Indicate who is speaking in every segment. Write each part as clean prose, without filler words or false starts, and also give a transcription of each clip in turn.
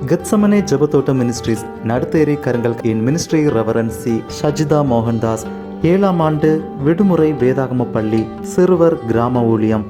Speaker 1: Gethsemane ஜெபத்தோட்ட ministries Nadatheri Karungal இன் ministry reverend C Shajitha Mohandas 7ஆம் ஆண்டு விடுமுறை வேதாகம பள்ளி சிறுவர் கிராம ஊழியம்.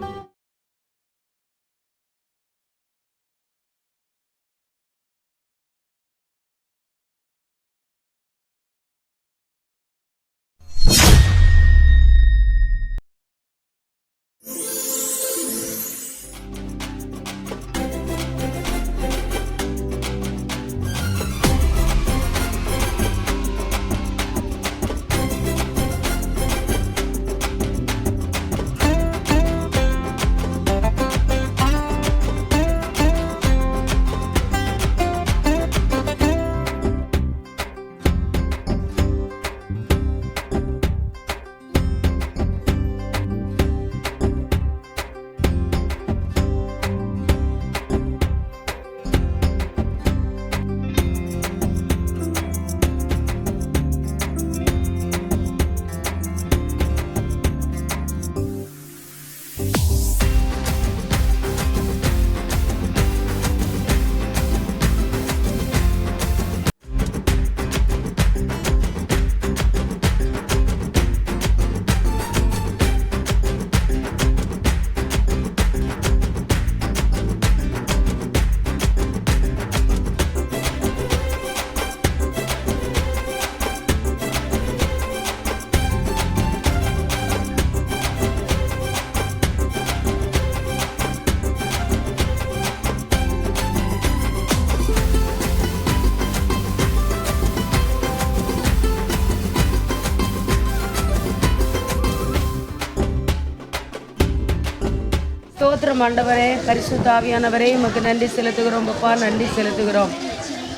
Speaker 2: ஸ்தோத்திரம் ஆண்டவரே, பரிசுத்த ஆவியானவரே, உமக்கு நன்றி செலுத்துகிறோம். அப்பா, நன்றி செலுத்துகிறோம்.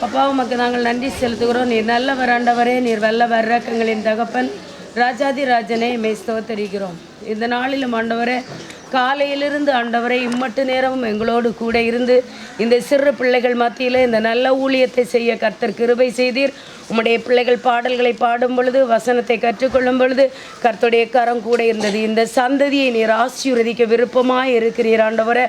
Speaker 2: அப்பா, உமக்கு நாங்கள் நன்றி செலுத்துகிறோம். நீர் நல்லவர் ஆண்டவரே, நீர் வல்லவர், இரக்கங்களின் தகப்பன், ராஜாதி ராஜனே, மெய் ஸ்தோத்தரிக்கிறோம். இந்த நாளிலும் ஆண்டவரே, காலையிலிருந்து ஆண்டவரை இம்மட்டு நேரமும் எங்களோடு கூட இருந்து இந்த சிறு பிள்ளைகள் மத்தியில் இந்த நல்ல ஊழியத்தை செய்ய கர்த்தர் கிருபை செய்தீர். உம்முடைய பிள்ளைகள் பாடல்களை பாடும் பொழுது, வசனத்தை கற்றுக்கொள்ளும் பொழுது கர்த்தருடைய கரம் கூட இருந்தது. இந்த சந்ததியை நீர் ஆசீர்வதிக்க விருப்பமாய் இருக்கிறீர் ஆண்டவரே.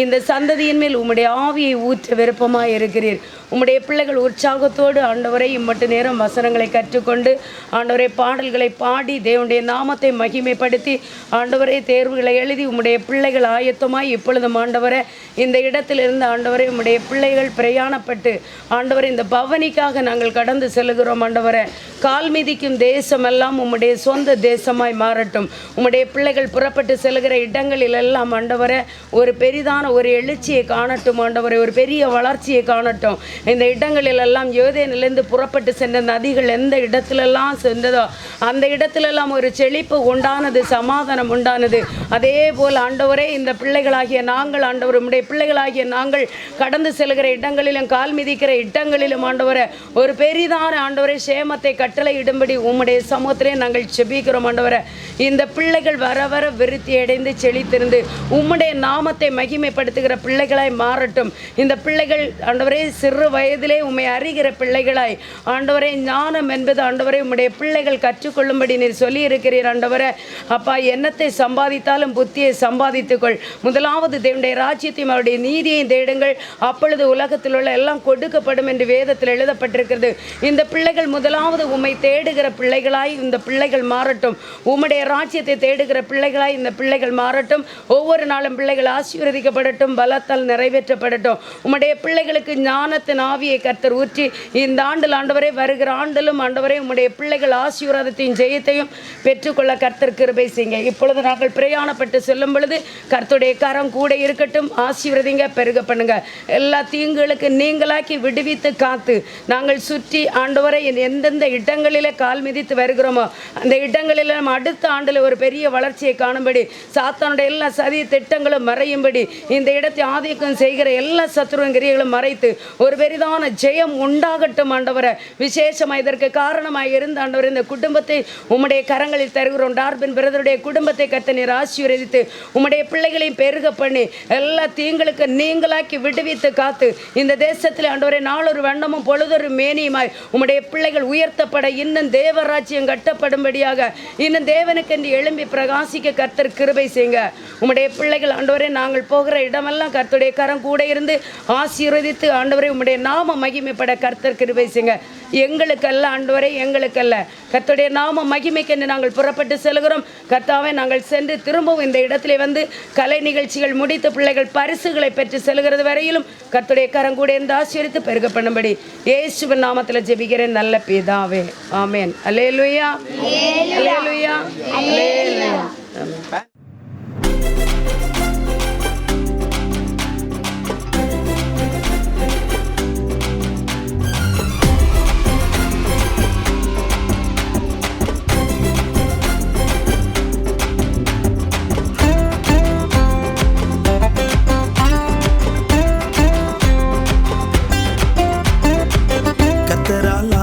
Speaker 2: இந்த சந்ததியின் மேல் உம்முடைய ஆவியை ஊற்ற விருப்பமாய் இருக்கிறீர். உம்முடைய பிள்ளைகள் உற்சாகத்தோடு ஆண்டவரை இம்மட்டு நேரம் வசனங்களை கற்றுக்கொண்டு ஆண்டவரை பாடல்களை பாடி தேவனுடைய நாமத்தை மகிமைப்படுத்தி ஆண்டவரை தேர்வுகளை எழுதி உம்முடைய பிள்ளைகள் ஆயத்தமாய் இப்பொழுதும் ஆண்டவரை இந்த இடத்திலிருந்து ஆண்டவரை உம்முடைய பிள்ளைகள் பிரயாணப்பட்டு ஆண்டவரை இந்த பவனிக்காக நாங்கள் கடந்து செல்கிறோம். ஆண்டவரை கால் மிதிக்கும் தேசமெல்லாம் உம்முடைய சொந்த தேசமாய் மாறட்டும். உம்முடைய பிள்ளைகள் புறப்பட்டு செல்கிற இடங்களில் எல்லாம் ஆண்டவரை ஒரு பெரிதான ஒரு எழுச்சியை காணட்டும். ஆண்டவரை ஒரு பெரிய வளர்ச்சியை காணட்டும். இந்த இடங்களிலெல்லாம் யோர்தானிலிருந்து புறப்பட்டு சென்ற நதிகள் எந்த இடத்திலெல்லாம் சென்றதோ அந்த இடத்திலெல்லாம் ஒரு செழிப்பு உண்டானது, சமாதானம் உண்டானது. அதே போல் ஆண்டவரே, இந்த பிள்ளைகளாகிய நாங்கள் ஆண்டவர் உம்முடைய பிள்ளைகளாகிய நாங்கள் கடந்து செல்கிற இடங்களிலும் கால் மிதிக்கிற இடங்களிலும் ஆண்டவரை ஒரு பெரிதான ஆண்டவரை சேமத்தை கட்டளையிடும்படி உம்முடைய சமூகத்திலே நாங்கள் செபிக்கிறோம். ஆண்டவரை, இந்த பிள்ளைகள் வர வர விருத்தி அடைந்து செழித்திருந்து உம்முடைய நாமத்தை மகிமைப்படுத்துகிற பிள்ளைகளாய் மாறட்டும். இந்த பிள்ளைகள் ஆண்டவரே சிறு வயதிலே உம்மை அறிகிற பிள்ளைகளாய் ஆண்டவரே ஞானம் என்பது ஆண்டவரே உம்முடைய பிள்ளைகள் கற்றுக்கொள்ளும்படி நீர் சொல்லி இருக்கிறீர். ஆண்டவரே அப்பா, எண்ணத்தை சம்பாதித்தாலும் புத்தியை சம்பாதித்துக்கொள். முதலாவது தேவனுடைய ராஜ்யத்தையும் அவருடைய நீதியையும் தேடுங்கள், அப்பொழுது உலகத்தில் உள்ள எல்லாம் கொடுக்கப்படும் என்று வேதத்தில் எழுதப்பட்டிருக்கிறது. இந்த பிள்ளைகள் முதலாவது உம்மை தேடுகிற பிள்ளைகளாய் இந்த பிள்ளைகள் மாறட்டும். உம்முடைய ராஜ்யத்தை தேடுகிற பிள்ளைகளாய் இந்த பிள்ளைகள் மாறட்டும். ஒவ்வொரு நாளும் பிள்ளைகள் ஆசீர்வதிக்கப்படட்டும், பலத்தால் நிறைவேற்றப்படட்டும். உம்முடைய பிள்ளைகளுக்கு ஞானத்தின் ஆவியை கர்த்தர் ஊற்றி இந்த ஆண்டில் ஆண்டவரே வருகிற ஆண்டிலும் ஆண்டவரே உம்முடைய பிள்ளைகள் ஆசீர்வாதத்தையும் ஜெயத்தையும் பெற்றுக்கொள்ள கர்த்தர் கிருபை செய்யுங்க. இப்பொழுது நாங்கள் பிரயாணப்பட்டு செல்லும் பொழுது கர்த்தருடைய கரம் கூட இருக்கட்டும். ஆசீர்வதிங்க, பெருக பண்ணுங்க. எல்லா தீங்குகளுக்கு நீங்களாக்கி விடுவித்து காத்து நாங்கள் சுற்றி ஆண்டவரை எந்தெந்த இடங்களிலே கால் மிதித்து வருகிறோமோ அந்த இடங்களில் நம்ம அடுத்த ஆண்டில் ஒரு பெரிய வளர்ச்சியை காணும்படி, சாத்தானுடைய எல்லா சதி திட்டங்களும் மறையும்படி, இந்த இடத்தை ஆதிக்கம் செய்கிற எல்லா சத்துருவங்கிரிகளும் மறைத்து ஒரு பெரிதான ஜெயம் உண்டாகட்டும். ஆண்டவரை விசேஷமாக இதற்கு காரணமாக இருந்த ஆண்டவர் இந்த குடும்பத்தை உம்முடைய கரங்களில் தருகிறோம். டார்பின் பிரதருடைய குடும்பத்தை கர்த்தர் நீர் ஆசீர்வதித்து உம்முடைய பிள்ளைகளையும் பெருக பண்ணி எல்லா தீங்களுக்கு நீங்களாக்கி விடுவித்து காத்து இந்த தேசத்தில் ஆண்டவரை நாளொரு வண்ணமும் பொழுதொரு மேனியுமாய் உம்முடைய பிள்ளைகள் உயர்த்தப்பட உயர்த்தப்பட, இன்னும் தேவராஜ்யம் கட்டப்படும்படியாக இன்னும் தேவனுக்கென்று எழும்பி பிரகாசிக்க கர்த்தர் கிருபை செய்யுங்க. உம்முடைய பிள்ளைகள் ஆண்டவரே, நாங்கள் போகிற இடமெல்லாம் கர்த்தருடைய கரம் கூட இருந்து ஆசீர்வதித்து ஆண்டவரே உம்முடைய நாம மகிமைப்பட கர்த்தர் கிருபை செய்யுங்க. எங்களுக்கல்ல ஆண்டவரே, எங்களுக்கல்ல, கர்த்தருடைய நாம மகிமைக்கென்று நாங்கள் புறப்பட்டு செல்கிறோம். கர்த்தாவே, நாங்கள் சென்று திரும்பவும் இந்த இடத்திலே வந்து கலை நிகழ்ச்சிகள் முடித்து பிள்ளைகள் பரிசுகளை பெற்று செல்கிறது வரையிலும் கர்த்தருடைய கரம் கூட இருந்து ஆசீர்வதித்து பெருக பண்ணும்படி இயேசுவின் நாமத்தில் ஜெபிக்கிறேன் நல்ல பிதாவே, ஆமென். அல்லேலூயா, அல்லேலூயா, அல்லேலூயா. ஆமென்.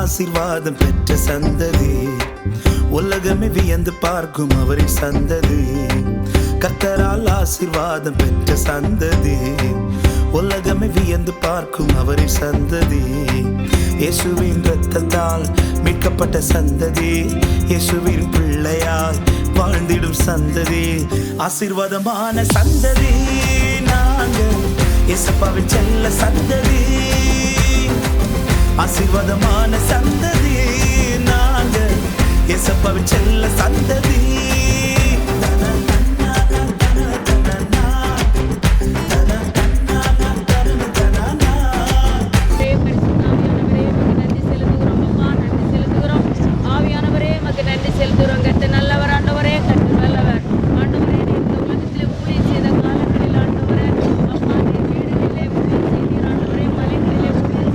Speaker 3: ஆசீர்வாதம் பெற்ற சந்ததி, உலகமே வியந்து பார்க்கும் அவரின் சந்ததி. கர்த்தரால் ஆசீர்வாதம் பெற்ற சந்ததி, உலகமே வியந்து பார்க்கும் அவரின் சந்ததி. இயேசுவின் இரத்தத்தால் மீட்கப்பட்ட சந்ததி, இயேசுவின் பிள்ளையால் வாழ்ந்திடும் சந்ததி. ஆசீர்வாதமான சந்ததி நாங்கள், இயேசப்பாவின் செல்ல சந்ததி. ஆசீர்வாதமான சந்ததி நாங்கள், இயேசப்பாவின் செல்ல சந்ததி.
Speaker 2: ஆவியானவரே, மக்கு நன்றி செலுத்துகிறோம். கர்த்த நல்லவர் ஆண்டவரே, கர்த்த நல்லவர் ஆண்டவரே. இந்த உலகத்திலே ஊழியம் செய்த காலங்களில் ஆண்டவரே, அப்பா, வீடுகளிலே ஊழியம் செய்தீர் ஆண்டவரே, மலைகளிலே ஊழியம்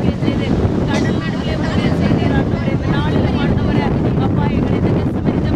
Speaker 2: செய்தீர், கடல் நடுவிலே ஊழியம் செய்தீர் ஆண்டவரே. இந்த நாளிலும் ஆண்டவரே, அப்பா, எங்களை இந்த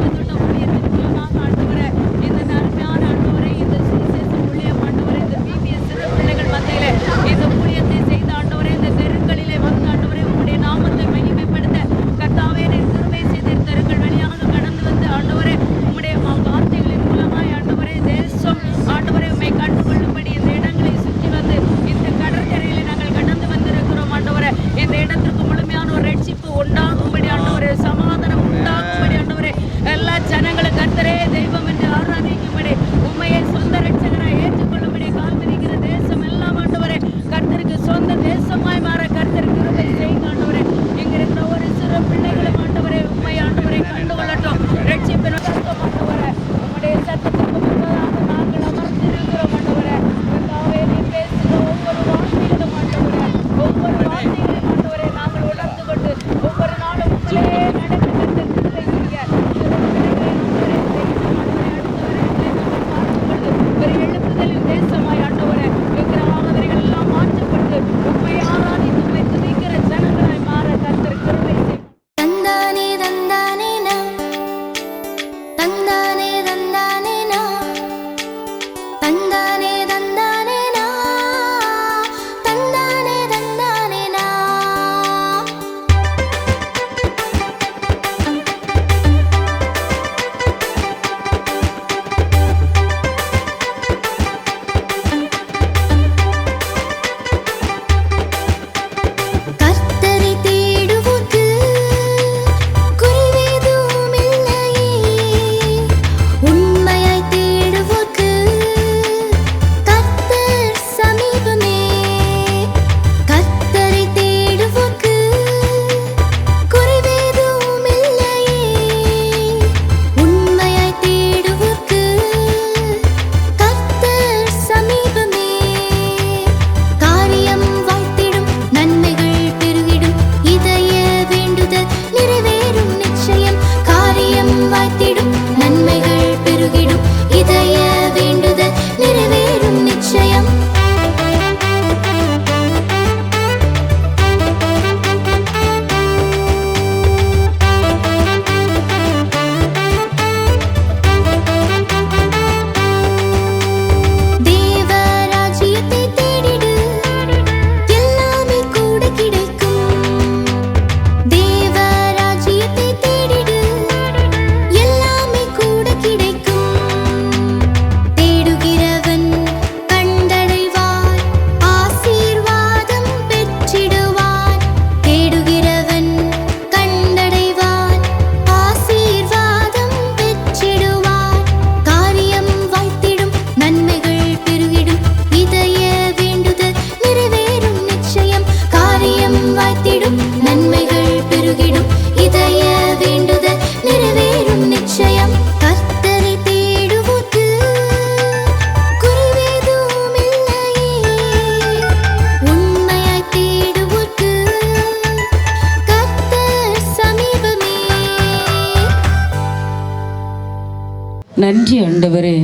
Speaker 2: நன்றி ஆண்டவரே.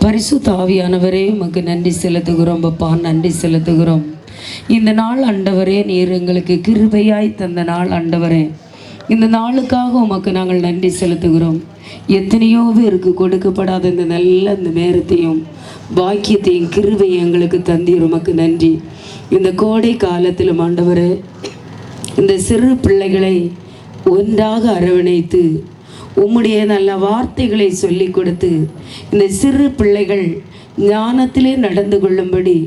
Speaker 2: பரிசுத்த ஆவியானவரே உமக்கு நன்றி செலுத்துகிறோம் அப்பா, நன்றி செலுத்துகிறோம். இந்த நாள் ஆண்டவரே நீர் எங்களுக்கு கிருபையாய் தந்த நாள் ஆண்டவரே. இந்த நாளுக்காக உமக்கு நாங்கள் நன்றி செலுத்துகிறோம். எத்தனையோ பேருக்கு கொடுக்கப்படாத இந்த நல்ல இந்த நேரத்தையும் பாக்கியத்தையும் கிருபையும் எங்களுக்கு தந்தீர், உமக்கு நன்றி. இந்த கோடை காலத்திலும் ஆண்டவரே இந்த சிறு பிள்ளைகளை ஒன்றாக அரவணைத்து உம்முடைய நல்ல வார்த்தைகளை சொல்லி கொடுத்து இந்த சிறு பிள்ளைகள் ஞானத்திலே நடந்து கொள்ளும்படி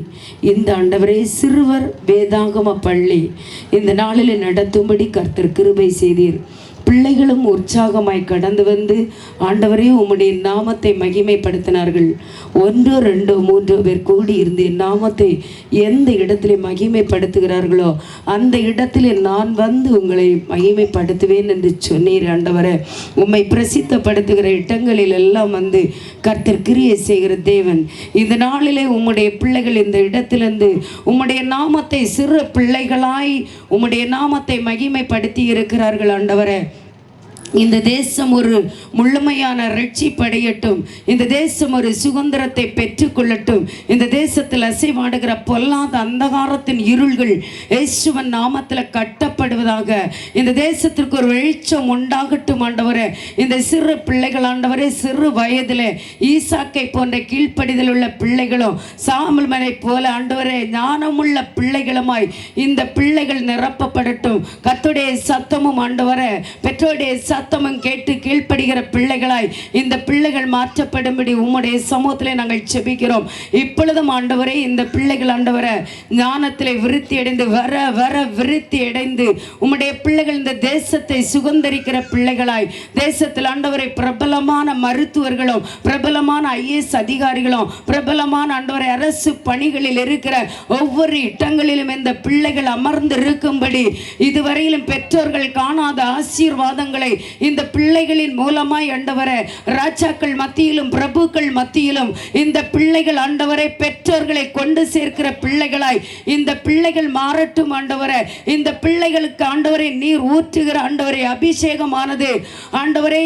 Speaker 2: இந்த ஆண்டவரே சிறுவர் வேதாகம பள்ளி இந்த நாளில் நடத்தும்படி கர்த்தர் கிருபை செய்தீர். பிள்ளைகளும் உற்சாகமாய் கடந்து வந்து ஆண்டவரே உம்முடைய நாமத்தை மகிமைப்படுத்தினார்கள். 1 2 3 பேர் கூடி இருந்து என் நாமத்தை எந்த இடத்திலே மகிமைப்படுத்துகிறார்களோ அந்த இடத்திலே நான் வந்து உங்களை மகிமைப்படுத்துவேன் என்று சொன்னீர் ஆண்டவரே. உம்மை பிரசித்தப்படுத்துகிற இடங்களில் எல்லாம் வந்து கர்த்தர் கிரியை செய்கிற தேவன். இந்த நாளிலே உம்முடைய பிள்ளைகள் இந்த இடத்திலிருந்து உம்முடைய நாமத்தை சிறு பிள்ளைகளாய் உம்முடைய நாமத்தை மகிமைப்படுத்தி இருக்கிறார்கள் ஆண்டவரே. இந்த தேசம் ஒரு முழுமையான ரட்சிப்படையட்டும். இந்த தேசம் ஒரு சுதந்திரத்தை பெற்றுக்கொள்ளட்டும். இந்த தேசத்தில் அசைவாடுகிற பொல்லாத அந்தகாரத்தின் இருள்கள் இயேசுவின் நாமத்தில் கட்டப்படுவதாக. இந்த தேசத்திற்கு ஒரு வெளிச்சம் உண்டாகட்டும் ஆண்டவரே. இந்த சிறு பிள்ளைகள் ஆண்டவரே சிறு வயதில் ஈசாக்கை போன்ற கீழ்ப்படிதல் உள்ள பிள்ளைகளும் சாமுவேலை போல ஆண்டவரே ஞானமுள்ள பிள்ளைகளுமாய் இந்த பிள்ளைகள் நிரப்பப்படட்டும். கர்த்தருடைய சத்தமும் ஆண்டவரே பெற்றோருடைய சத்தமும் கேட்டு கீழ்ப்படுகிற பிள்ளைகளாய் இந்த பிள்ளைகள் மாற்றப்படும்படி உம்முடைய சமூகத்திலே நாங்கள் செபிக்கிறோம். இப்பொழுதும் ஆண்டவரே இந்த பிள்ளைகள் ஆண்டவரே ஞானத்திலே விருத்தி அடைந்து வர வர விருத்தி அடைந்து உம்முடைய பிள்ளைகள் இந்த தேசத்தை சுதந்திரிக்கிற பிள்ளைகளாய் தேசத்தில் ஆண்டவரை பிரபலமான மருத்துவர்களும் பிரபலமான IAS அதிகாரிகளும் பிரபலமான ஆண்டவரை அரசு பணிகளில் இருக்கிற ஒவ்வொரு இடங்களிலும் இந்த பிள்ளைகள் அமர்ந்து இருக்கும்படி இதுவரையிலும் பெற்றோர்கள் காணாத ஆசீர்வாதங்களை இந்த பிள்ளைகளின் மூலமாய் ஆண்டவரே ராஜாக்கள் மத்தியிலும் பிரபுக்கள் மத்தியிலும் இந்த பிள்ளைகள் ஆண்டவரை பெற்றோர்களை கொண்டு சேர்க்கிற பிள்ளைகளாய் இந்த பிள்ளைகள் மாறட்டும் ஆண்டவரே. இந்த பிள்ளைகளுக்கு ஆண்டவரை நீர் ஊற்றுகிற ஆண்டவரை அபிஷேகமானது ஆண்டவரை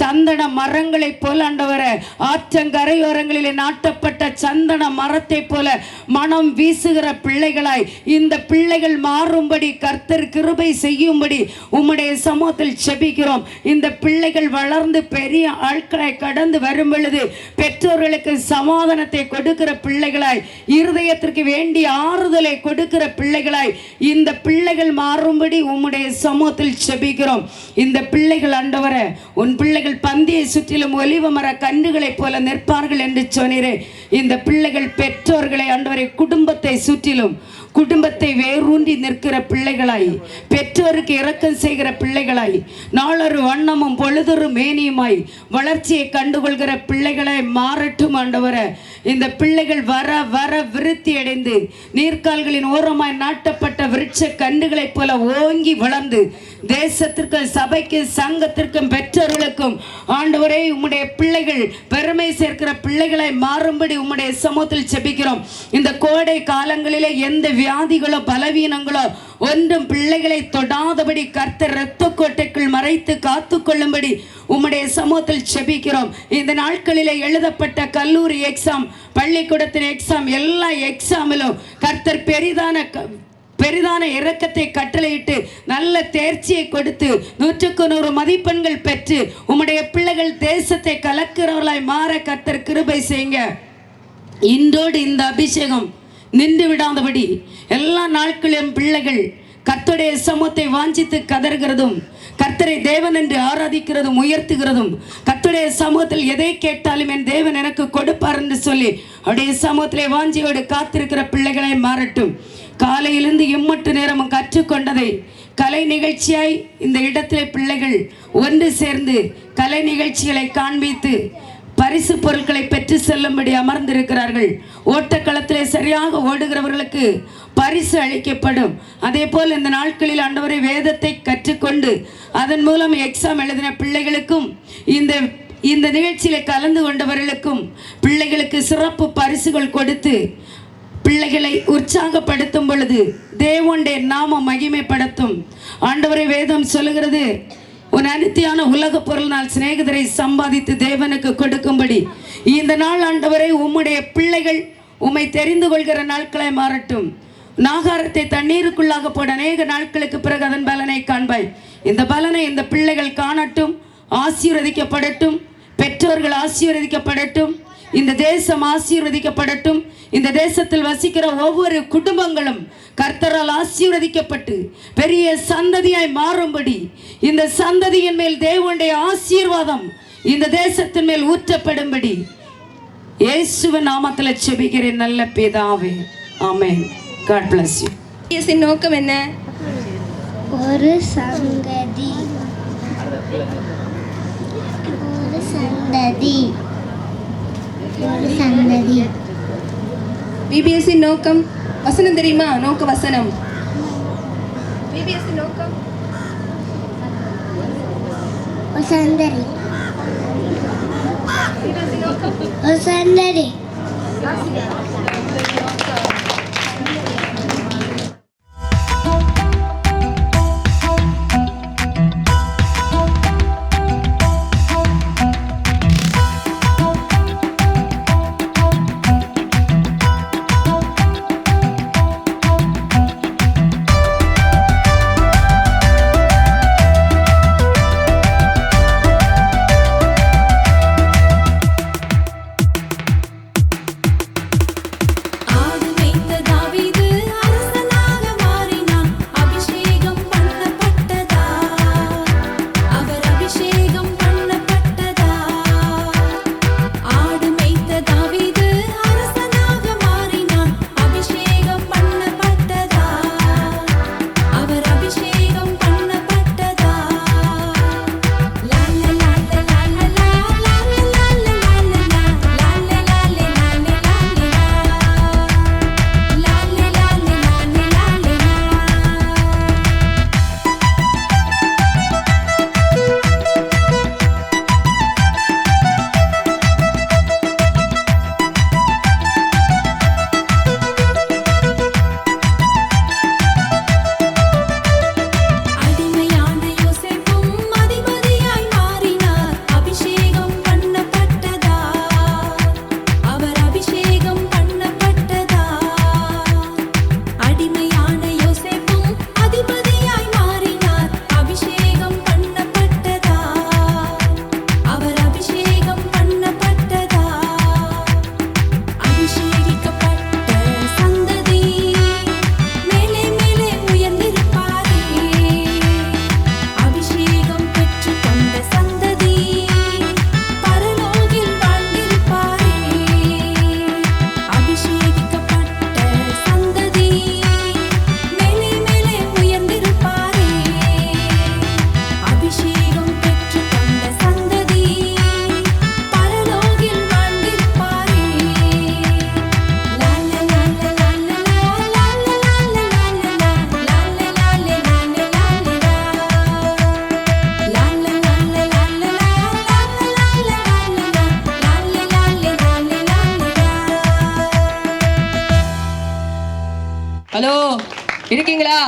Speaker 2: சந்தன மரங்களை போல ஆண்டவரே ஆற்றங்கரையோரங்களிலே நாட்டப்பட்ட சந்தன மரத்தை போல மனம் வீசுகிற பிள்ளைகளாய் இந்த பிள்ளைகள் மாறும்படி கர்த்தர் கிருபை செய்யும்படி உம்முடைய சமூகத்தில் செபிக்கிறோம். இந்த பிள்ளைகள் வளர்ந்து பெரிய ஆட்களை கடந்து வரும் பொழுது பெற்றோர்களுக்கு சமாதானத்தை கொடுக்கிற பிள்ளைகளாய் இருதயத்திற்கு வேண்டிய ஆறுதலை கொடுக்கிற பிள்ளைகளாய் இந்த பிள்ளைகள் மாறும்படி உம்முடைய சமூகத்தில் செபிக்கிறோம். இந்த பிள்ளைகள் ஆண்டவரே உன் பிள்ளைகள் பந்தியை சுற்றிலும் ஒலிவ மர கன்றுகளைப் போல நிற்பார்கள் என்று சொன்னீரே. இந்த பிள்ளைகள் பெற்றோர்களை ஆண்டவரை குடும்பத்தை சுற்றிலும் குடும்பத்தை வேரூன்றி நிற்கிற பிள்ளைகளாய் பெற்றோருக்கு இரக்கம் செய்கிற பிள்ளைகளாய் நாளொரு வண்ணமும் பொழுதொரு மேனியுமாய் வளர்ச்சியை கண்டுகொள்கிற பிள்ளைகளாய் மாறட்டும் ஆண்டவரே. இந்த பிள்ளைகள் வர வர விருத்தி அடைந்து நீர்க்கால்களின் ஓரமாய் நாட்டப்பட்ட விருட்ச கன்றுகளைப் போல ஓங்கி வளர்ந்து தேசத்திற்கும் சபைக்கும் சங்கத்திற்கும் பெற்றோர்களுக்கும் ஆண்டவரே உம்முடைய பிள்ளைகள் பெருமை சேர்க்கிற பிள்ளைகளை மாறும்படி உம்முடைய சமூகத்தில் செபிக்கிறோம். இந்த கோடை காலங்களிலே எந்த வியாதிகளோ பலவீனங்களோ ஒன்றும் பிள்ளைகளை தொடாதபடி கர்த்தர் இரத்த கோட்டைக்குள் மறைத்து காத்து கொள்ளும்படி உம்முடைய சமூகத்தில் செபிக்கிறோம். இந்த நாட்களிலே எழுதப்பட்ட கல்லூரி எக்ஸாம் பள்ளிக்கூடத்தின் எக்ஸாம் எல்லா எக்ஸாமிலும் கர்த்தர் பெரிதான இரக்கத்தை கட்டளையிட்டு நல்ல தேர்ச்சியை கொடுத்து 100க்கு 100 மதிப்பெண்கள் பெற்று உம்முடைய பிள்ளைகள் தேசத்தை கலக்கிறவர்களாய் மாற கர்த்தர் கிருபை செய்யுங்க. இன்றோடு இந்த அபிஷேகம் நின்று விடாதபடி எல்லா நாட்களிலும் பிள்ளைகள் கர்த்தருடைய சமூகத்தை வாஞ்சித்து கதறுகிறதும் கர்த்தரை தேவன் என்று ஆராதிக்கிறதும் உயர்த்துகிறதும் கர்த்தருடைய சமூகத்தில் எதை கேட்டாலும் என் தேவன் எனக்கு கொடுப்பார் என்று சொல்லி அவருடைய சமூகத்திலே வாஞ்சியோடு காத்திருக்கிற பிள்ளைகளை மாறட்டும். காலையிலிருந்து இம்மட்டு நேரமும் கற்றுக்கொண்டதை கலை நிகழ்ச்சியாய் இந்த இடத்திலே பிள்ளைகள் ஒன்று சேர்ந்து கலை நிகழ்ச்சிகளை காண்பித்து பரிசு பொருட்களை பெற்று செல்லும்படி அமர்ந்திருக்கிறார்கள். ஓட்டக்களத்திலே சரியாக ஓடுகிறவர்களுக்கு பரிசு அளிக்கப்படும். அதே போல் இந்த நாட்களில் ஆண்டவரை வேதத்தை கற்றுக்கொண்டு அதன் மூலம் எக்ஸாம் எழுதின பிள்ளைகளுக்கும் இந்த நிகழ்ச்சியில் கலந்து கொண்டவர்களுக்கும் பிள்ளைகளுக்கு சிறப்பு பரிசுகள் கொடுத்து பிள்ளைகளை உற்சாகப்படுத்தும் பொழுது தேவனுடைய நாமம் மகிமைப்படுத்தும். ஆண்டவரை வேதம் சொல்லுகிறது உன் அனித்தியான உலக பொருளினால் சிநேகிதரை சம்பாதித்து தேவனுக்கு கொடுக்கும்படி இந்த நாள் ஆண்டவரை உம்முடைய பிள்ளைகள் உம்மை தெரிந்து கொள்கிற நாட்களை மாறட்டும். நாகாரத்தை தண்ணீருக்குள்ளாக போட அநேக நாட்களுக்கு பிறகு அதன் பலனை காண்பாய். இந்த பலனை இந்த பிள்ளைகள் காணட்டும், ஆசீர்வதிக்கப்படட்டும், பெற்றோர்கள் ஆசீர்வதிக்கப்படட்டும், இந்த தேசம் ஆசீர்வதிக்கப்படட்டும். இந்த தேசத்தில் வசிக்கிற ஒவ்வொரு குடும்பங்களும் கர்த்தரால் ஆசீர்வதிக்கப்பட்டு பெரிய சந்ததியாய் மாறும்படி இந்த சந்ததியின் மேல் தேவனுடைய ஆசீர்வாதம் இந்த தேசத்தின் மேல் ஊற்றப்படும்படி இயேசுவின் நாமத்தில் செபிக்கிறேன் நல்ல பிதாவே, ஆமென். God bless you.
Speaker 4: இயேசுவின் நோக்கம் என்ன?
Speaker 5: ஒரு சந்ததி ஒரு சந்ததி ஒரு சந்ததி.
Speaker 4: பிபிஎஸ்சி நோக்கம் வசனம் தெரியுமா? நோக்க வசனம். பிபிஎஸ்சி நோக்கம்
Speaker 5: ஒரு சந்ததி ஒரு சந்ததி.
Speaker 6: ஹலோ, இருக்கீங்களா?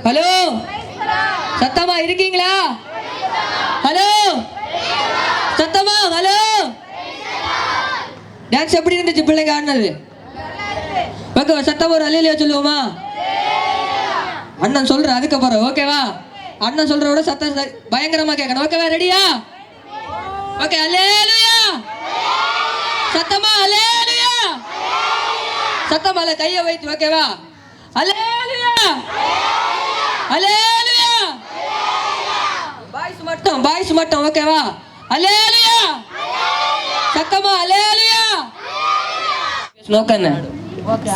Speaker 6: ஹலோ, சத்தமா இருக்கீங்களா? ஹலோ, சத்தமா ஹலோ. டான்ஸ் எப்படி இருந்துச்சு பிள்ளைங்க ஆடினது? ஓகேவா? சத்தமா ஒரு அல்லேலூயா சொல்லுவோமா? அண்ணன் சொல்ற அதுக்கப்புறம் ஓகேவா? அண்ணன் சொல்ற விட சத்தம் பயங்கரமா கேட்கணும். ஓகேவா? ரெடியா? ஓகே, அல்லேலூயா. சத்தமா அல்லேலூயா. சத்தமால கையை வைத்து ஓகேவா? அல்லேலூயா அல்லேலூயா. பாய்ஸ் மட்டும் ஓகேவா? அல்லேலூயா. சத்தமா அல்லேலூயா. நோக்கண்ணே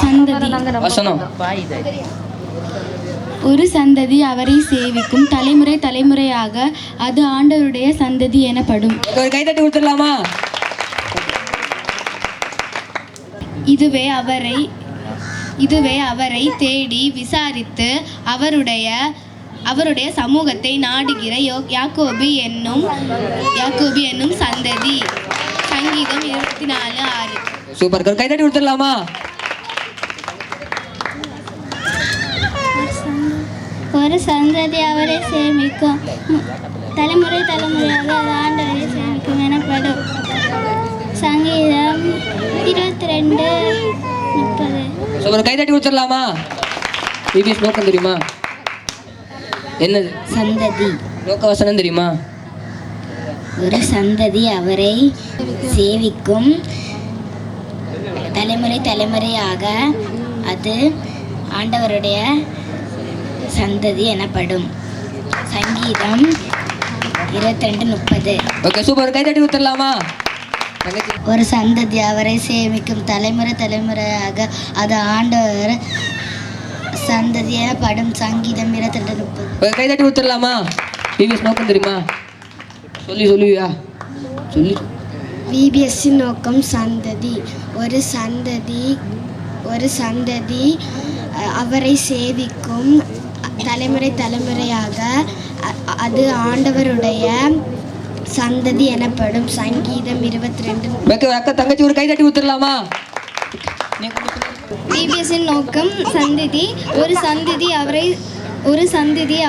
Speaker 5: சந்ததி
Speaker 6: வசனம்.
Speaker 5: ஒரு சந்ததி அவரை சேவிக்கும், தலைமுறை தலைமுறையாக அது ஆண்டவருடைய சந்ததி எனப்படும்.
Speaker 6: ஒரு கைதட்டி கொடுத்துடலாமா?
Speaker 5: இதுவே அவரை தேடி விசாரித்து அவருடைய சமூகத்தை நாடுகிற யாக்கோபு என்னும் சந்ததி. சங்கீதம் 24:6.
Speaker 6: சூப்பர். ஒரு கைதட்டி கொடுத்துடலாமா?
Speaker 5: ஒரு சந்ததி அவரை சேமிக்கும், தலைமுறை தலைமுறையாக அது ஆண்டவரை சேவிக்கும் எனப்படும். சங்கீதம் 22:30.
Speaker 6: ஸோ ஒரு கைதட்டி கொடுத்துடலாமா? பிபிஎஸ் நோக்கம் தெரியுமா? என்னது?
Speaker 5: சந்ததி.
Speaker 6: நோக்க வசனம் தெரியுமா?
Speaker 5: ஒரு சந்ததி அவரை சேவிக்கும் தலைமுறை தலைமுறையாக அது ஆண்டவருடைய சந்ததி எனப்படும். சங்கீதம் 22:30.
Speaker 6: ஓகே சூப்பர், கைதட்டி கொடுத்துடலாமா?
Speaker 5: ஒரு சந்ததி அவரை சேவிக்கும் தலைமுறை தலைமுறையாக அது ஆண்டவர் சந்ததி எனப்படும். சங்கீதம் 22:30.
Speaker 6: ஒரு கைதட்டி கொடுத்துடலாமா? பிபிஎஸ் நோக்கம் தெரியுமா? சொல்லுவியா? சொல்லி.
Speaker 5: பிபிஎஸ்சி நோக்கம் சந்ததி. ஒரு சந்ததி அவரை சேவிக்கும் தலைமுறை தலைமுறையாக அது ஆண்டவருடைய சந்ததி எனப்படும். சங்கீதம் 22.
Speaker 6: ஓகே அக்கா தங்கச்சி ஒரு கைதட்டி கொடுத்துடலாமா?
Speaker 5: பிபிஎஸ்சி நோக்கம் சந்ததி. ஒரு சந்ததி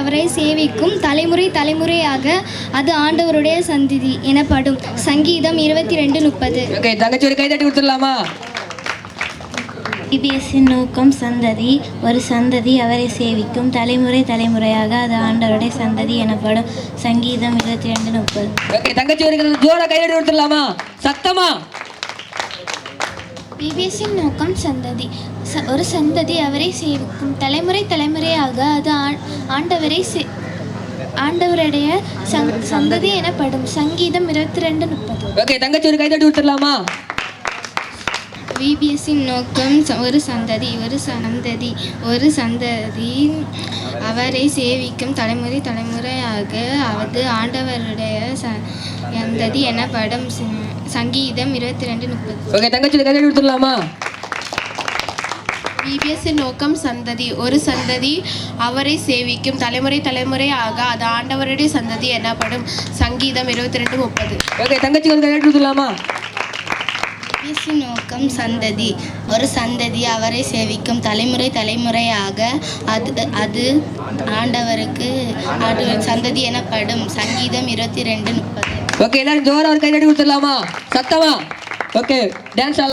Speaker 5: அவரை சேவிக்கும் தலைமுறை தலைமுறையாக அது ஆண்டவருடைய சந்ததி எனப்படும். சங்கீதம் 22:30.
Speaker 6: ஓகே தங்கச்சி ஒரு கைதட்டி கொடுத்துடலாமா?
Speaker 5: பிபிஎஸ்சி நோக்கம் சந்ததி. ஒரு சந்ததி அவரை சேவிக்கும் தலைமுறை தலைமுறையாக அது ஆண்டவருடைய சந்ததி எனப்படும். சங்கீதம் 22:30.
Speaker 6: ஓகே தங்கச்சி ஒரு ஜோரா கைதட்டி கொடுத்துடலாமா? சத்தமா.
Speaker 5: பிபிஎஸ்சி நோக்கம் சந்ததி. ஒரு சந்ததி அவரை சேவிக்கும் தலைமுறை தலைமுறையாக அது ஆண்டவருடைய சந்ததி எனப்படும். சங்கீதம் 22:30.
Speaker 6: ஓகே தங்கச்சி ஒரு கைதட்டி கொடுத்துடலாமா?
Speaker 5: பிபிஎஸ்சி நோக்கம் ஒரு சந்ததி அவரை சேவிக்கும் தலைமுறை தலைமுறையாக அது ஆண்டவருடைய சந்ததி எனப்படும். சங்கீதம் 22:30.
Speaker 6: ஓகே தங்கச்சி கைதட்டி கொடுத்துடலாமா?
Speaker 7: பிபிஎஸ்சி நோக்கம் சந்ததி. ஒரு சந்ததி அவரை சேவிக்கும் தலைமுறை தலைமுறையாக அது ஆண்டவருடைய சந்ததி எனப்படும். சங்கீதம் 22:30.
Speaker 6: ஓகே தங்கச்சி ஒரு கைதட்டி கொடுத்துடலாமா?
Speaker 5: பிபிஎஸ்சி நோக்கம் சந்ததி. ஒரு சந்ததி அவரை சேவிக்கும் தலைமுறை தலைமுறையாக அது ஆண்டவருக்கு சந்ததி எனப்படும். சங்கீதம் 22:30.
Speaker 6: ஓகே எல்லாரும் ஜோரா ஒரு கைதட்டி கொடுத்துடலாமா? சத்தமா. ஓகே டான்ஸ்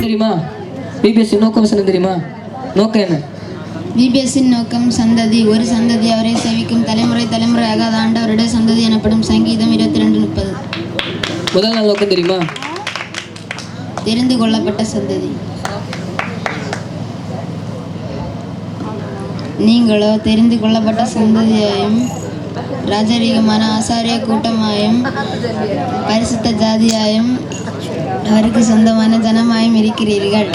Speaker 6: தெரியுமா? பிபிஎஸ்சி நோக்கம் வசனம் தெரியுமா? நோக்கம் என்ன?
Speaker 5: பிபிஎஸ்சி நோக்கம் சந்ததி. ஒரு சந்ததி அவரை சேவிக்கும் தலைமுறை தலைமுறையாக அது ஆண்டவருடைய சந்ததி எனப்படும். சங்கீதம் 22:30.
Speaker 6: முதல் நாள் நோக்கம் தெரியுமா?
Speaker 5: தெரிந்து கொள்ளப்பட்ட சந்ததி. நீங்களோ தெரிந்து கொள்ளப்பட்ட சந்ததியாயும் ராஜரீகமான ஆசாரிய கூட்டமாயும் பரிசுத்த ஜாதியாயும் அவருக்கு சொந்தமான ஜனமாயும் இருக்கிறீர்கள்.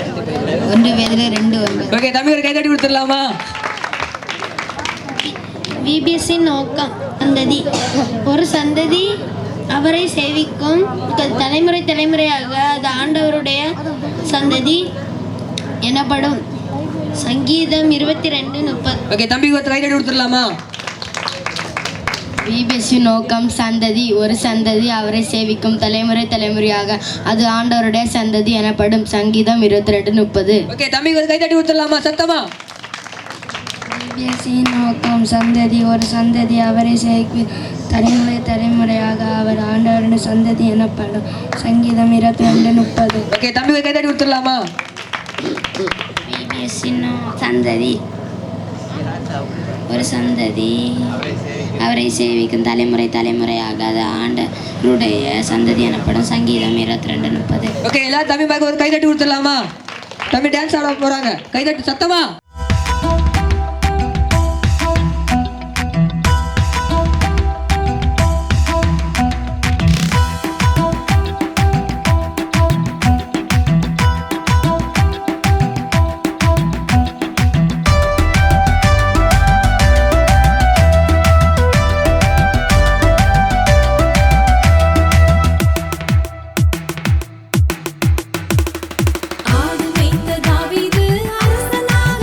Speaker 5: 1 பேதுரு 2:9.
Speaker 6: ஓகே தம்பி ஒரு கைதட்டி கொடுத்துடலாமா?
Speaker 5: பிபிஎஸ்சி நோக்கம் சந்ததி. ஒரு சந்ததி அவரை சேவிக்கும் தலைமுறை தலைமுறையாக அது ஆண்டவருடைய சந்ததி எனப்படும். சங்கீதம் 22:30.
Speaker 6: ஓகே தம்பி ஒரு கைதட்டி கொடுத்துடலாமா?
Speaker 5: பிபிஎஸ்சி நோக்கம் சந்ததி. ஒரு சந்ததி அவரை சேவிக்கும் தலைமுறை தலைமுறையாக அது ஆண்டவருடைய சந்ததி எனப்படும். சங்கீதம் 22:30.
Speaker 6: ஓகே தம்பி ஒரு கைதட்டி கொடுத்துடலாமா சத்தமா?
Speaker 5: பிபிஎஸ்சி நோக்கம் சந்ததி. ஒரு சந்ததி அவரை சேவிக்கும் தலைமுறை தலைமுறையாக அவர் ஆண்டவருடைய சந்ததி எனப்படும். சங்கீதம் 22:30.
Speaker 6: ஓகே தம்பி ஒரு கைதட்டி கொடுத்துடலாமா?
Speaker 5: பிபிஎஸ்சி சந்ததி. ஒரு சந்ததி அவரை சேவிக்கும் தலைமுறை தலைமுறையாக அது ஆண்டவருடைய சந்ததி எனப்படும். சங்கீதம் 22:30.
Speaker 6: ஓகே எல்லாரும் தம்பி பாக்க ஒரு கைதட்டி கொடுத்துடலாமா? தம்பி டான்ஸ் ஆட போறாங்க, கைதட்டி சத்தமா?
Speaker 8: ஆடு மேய்த்த தாவீது அரசனாக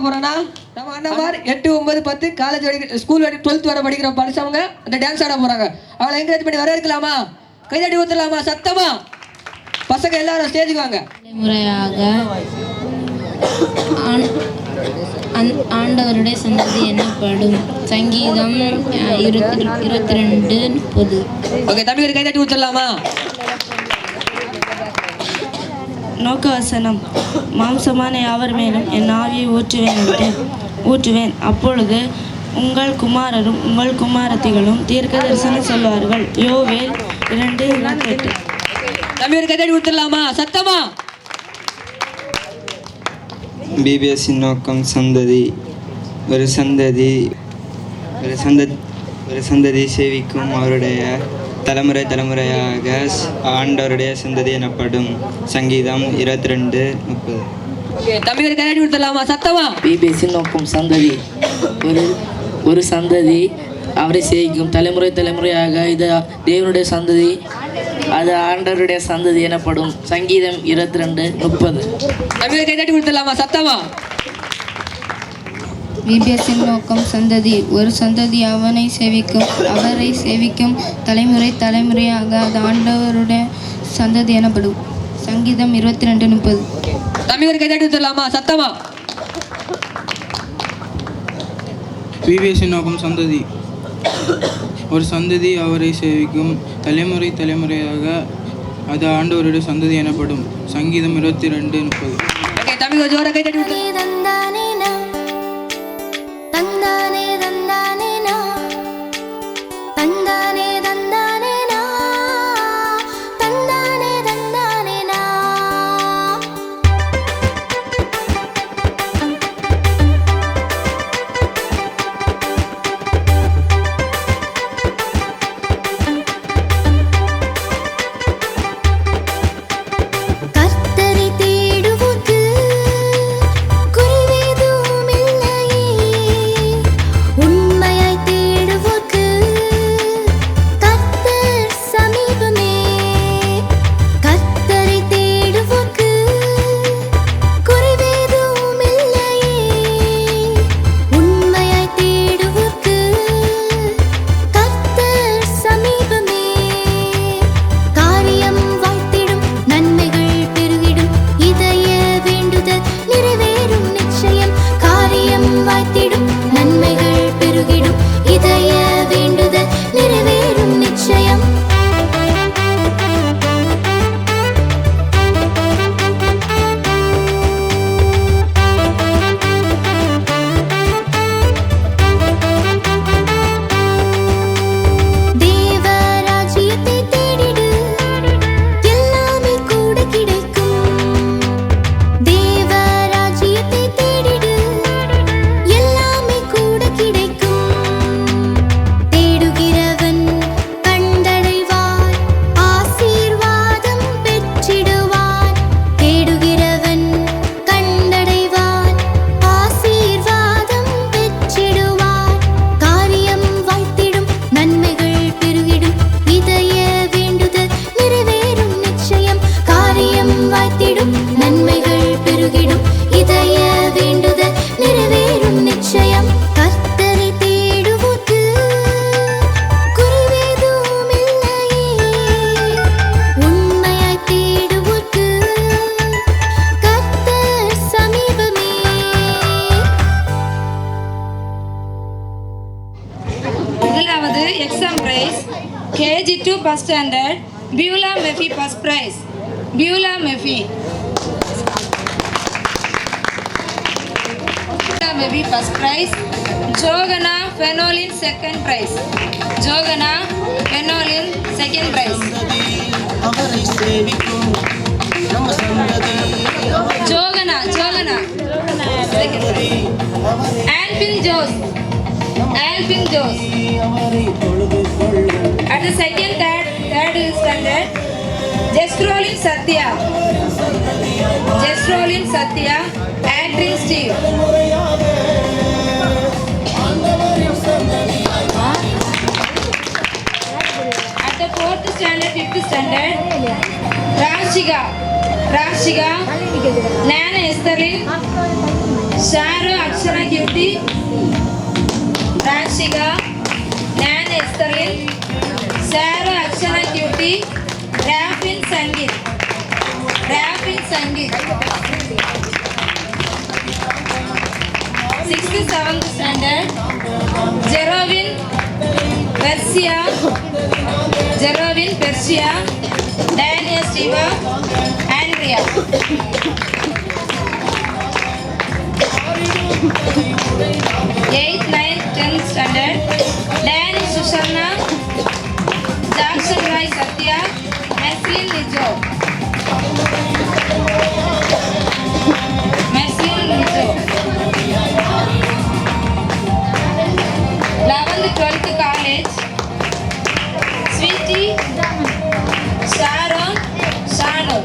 Speaker 6: போறேன்னா நம்ம அண்ணாமார் 8, 9, 10 காலேஜ் ஸ்கூல் 12th வரை படிக்கிற படிச்சவங்க அந்த டான்ஸ் ஆட போறாங்க. அவளை என்கரேஜ் பண்ணி வரவேற்கலாமா? கைதட்டி ஊத்தலாமா? சத்தமா பசங்க எல்லாரும் ஸ்டேஜுக்கு வாங்க.
Speaker 5: தலைமுறையாக ஆண்டவருடைய சந்ததி எனப்படும். சங்கீதம் 22:30.
Speaker 6: ஓகே, தம்பி ஒரு கைதட்டி ஊத்தலாமா?
Speaker 8: நோக்கவசனம். மாம்சமான யாவர் மேலும் என் ஆவியை ஊற்றுவேன். அப்பொழுது உங்கள் குமாரரும் உங்கள் குமாரத்திகளும் தீர்க்க தரிசனம் சொல்வார்கள். யோவேல் 2:28.
Speaker 6: தம்பி ஒரு கைதட்டி ஊத்தலாமா? சத்தமா.
Speaker 9: பிபிஎஸ்சி நோக்கம் சந்ததி. ஒரு சந்ததி சேவிக்கும் அவருடைய தலைமுறையாக ஆண்டவருடைய சந்ததி எனப்படும். சங்கீதம் 22:30.
Speaker 6: ஓகே, தம்பி ஒரு கைதட்டி ஊத்தலாமா? சத்தமா.
Speaker 8: பிபிஎஸ்சி நோக்கம் சந்ததி. ஒரு சந்ததி அவரை சேவிக்கும் தலைமுறையாக இது தேவனுடைய சந்ததி, அது ஆண்டவருடைய சந்ததி எனப்படும். சங்கீதம் 22:30.
Speaker 6: தம்பி ஒரு கைதட்டி ஊத்தலாமா? சத்தமா.
Speaker 7: பிபிஎஸ்ஸின் நோக்கம் சந்ததி. ஒரு சந்ததி அவரை சேவிக்கும் தலைமுறையாக அது ஆண்டவருடைய சந்ததி எனப்படும். சங்கீதம் 22:30.
Speaker 6: தம்பி ஒரு கைதட்டி ஊத்தலாமா? சத்தமா.
Speaker 10: பிபிஎஸ்சி நோக்கம் சந்ததி. ஒரு சந்ததி அவரை சேவிக்கும் தலைமுறையாக அது ஆண்டவருடைய சந்ததி எனப்படும். சங்கீதம் 22:30.
Speaker 6: ஓகே, தம்பி ஒரு ஜோரா கைதட்டி ஊத்தலாம்.
Speaker 8: Exam prize KG2 first standard Beulah Murphy first prize. Beulah Murphy first prize. Jogana Fenolin second prize. Jogana Fenolin second prize. Jogana second prize. Alvin Jose at the second third standard. Jesrolin Satya acting Steve. At the fourth standard, fifth standard, Rashika Nana Estherlin Sharu Akshara cutie, Rashika, Nana Estherlin, Sharu Akshara cutie, Robin Sangeeth, Robin Sangeeth. 6th 7th standard, Jerovin Persia, Jerovin Persia, Daniel Steva, Andrea. 8th 9th 10th standard, Danny Susharna, Jackson Roy Sathya, Meslin Nijo, Meslin Nijo. 11th 12th college, Sweety, Sharon, Shanu.